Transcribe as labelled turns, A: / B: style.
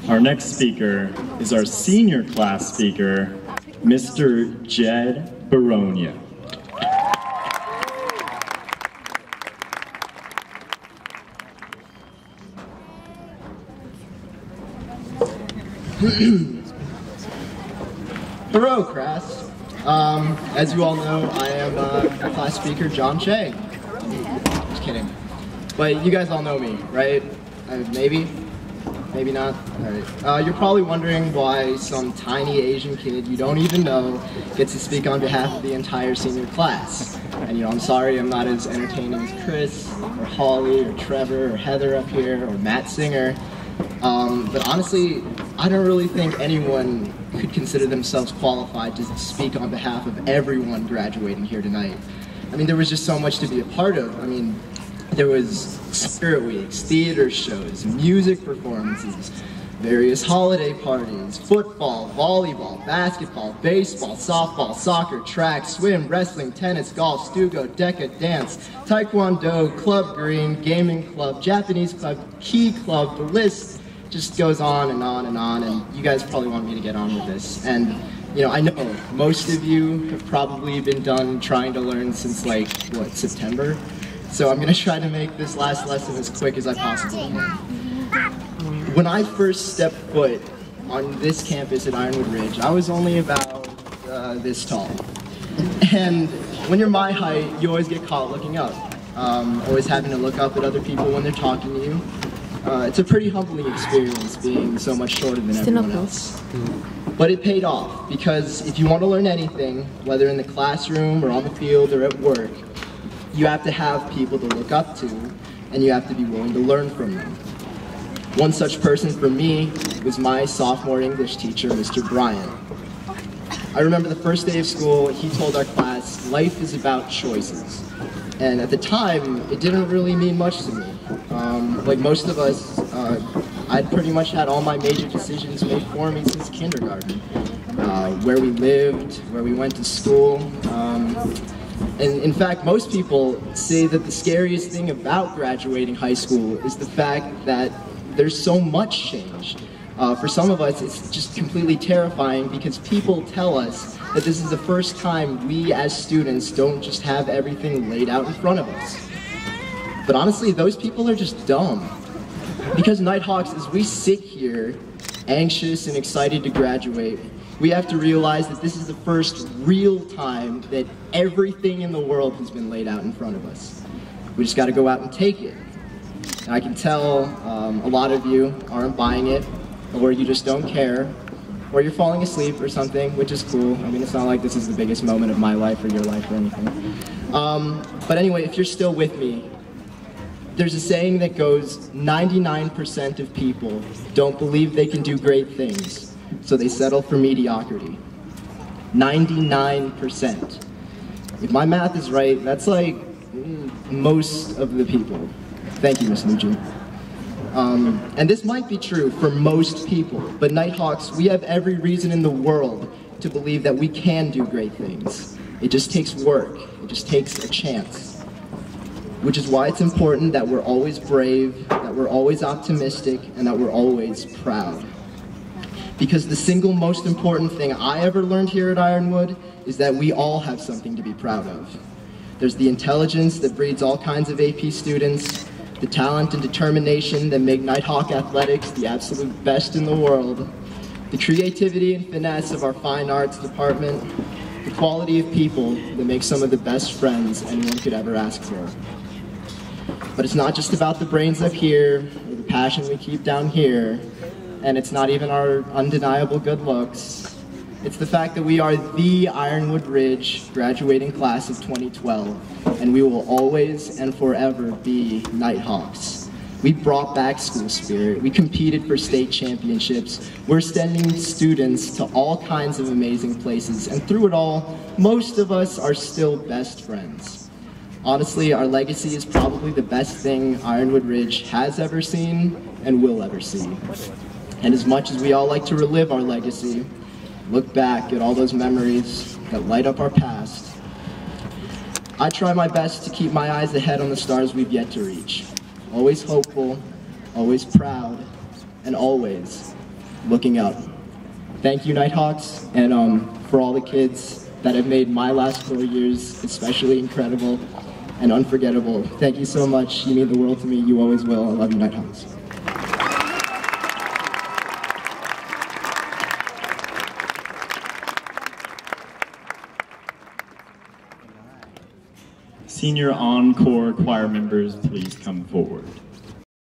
A: Our next speaker is our senior class speaker, Mr. Jed Baronia.
B: Hello, class. As you all know, I am class speaker John Shea. Just kidding. But you guys all know me, right? Maybe? Maybe not? Alright. You're probably wondering why some tiny Asian kid you don't even know gets to speak on behalf of the entire senior class. And I'm sorry I'm not as entertaining as Chris, or Holly, or Trevor, or Heather up here, or Matt Singer. But honestly, I don't really think anyone could consider themselves qualified to speak on behalf of everyone graduating here tonight. I mean, there was just so much to be a part of. I mean, there was spirit weeks, theater shows, music performances, various holiday parties, football, volleyball, basketball, baseball, softball, soccer, track, swim, wrestling, tennis, golf, stugo, deca, dance, taekwondo, club green, gaming club, Japanese club, key club. The list just goes on and on and on, and you guys probably want me to get on with this. And I know most of you have probably been done trying to learn since September? So I'm going to try to make this last lesson as quick as I possibly can. When I first stepped foot on this campus at Ironwood Ridge, I was only about this tall. And when you're my height, you always get caught looking up. Always having to look up at other people when they're talking to you. It's a pretty humbling experience being so much shorter than everyone else. But it paid off, because if you want to learn anything, whether in the classroom or on the field or at work, you have to have people to look up to, and you have to be willing to learn from them. One such person for me was my sophomore English teacher, Mr. Bryant. I remember the first day of school, he told our class, life is about choices. And at the time, it didn't really mean much to me. Like most of us, I'd pretty much had all my major decisions made for me since kindergarten. Where we lived, where we went to school. And in fact, most people say that the scariest thing about graduating high school is the fact that there's so much change. For some of us, it's just completely terrifying because people tell us that this is the first time we as students don't just have everything laid out in front of us. But honestly, those people are just dumb. Because Nighthawks, as we sit here, anxious and excited to graduate, we have to realize that this is the first real time that everything in the world has been laid out in front of us. We just got to go out and take it. And I can tell a lot of you aren't buying it, or you just don't care, or you're falling asleep or something, which is cool. I mean, it's not like this is the biggest moment of my life or your life or anything. But anyway, if you're still with me, there's a saying that goes, 99% of people don't believe they can do great things, so they settle for mediocrity. 99%. If my math is right, that's like most of the people. Thank you, Miss Nugent. And this might be true for most people, but Nighthawks, we have every reason in the world to believe that we can do great things. It just takes work. It just takes a chance. Which is why it's important that we're always brave, that we're always optimistic, and that we're always proud. Because the single most important thing I ever learned here at Ironwood is that we all have something to be proud of. There's the intelligence that breeds all kinds of AP students, the talent and determination that make Nighthawk athletics the absolute best in the world, the creativity and finesse of our fine arts department, the quality of people that make some of the best friends anyone could ever ask for. But it's not just about the brains up here, or the passion we keep down here, and it's not even our undeniable good looks. It's the fact that we are the Ironwood Ridge graduating class of 2012, and we will always and forever be Nighthawks. We brought back school spirit, we competed for state championships, we're sending students to all kinds of amazing places, and through it all, most of us are still best friends. Honestly, our legacy is probably the best thing Ironwood Ridge has ever seen and will ever see. And as much as we all like to relive our legacy, look back at all those memories that light up our past, I try my best to keep my eyes ahead on the stars we've yet to reach. Always hopeful, always proud, and always looking up. Thank you, Nighthawks, and for all the kids that have made my last 4 years especially incredible and unforgettable. Thank you so much. You mean the world to me. You always will. I love you, Nighthawks.
A: Senior Encore choir members, please come forward.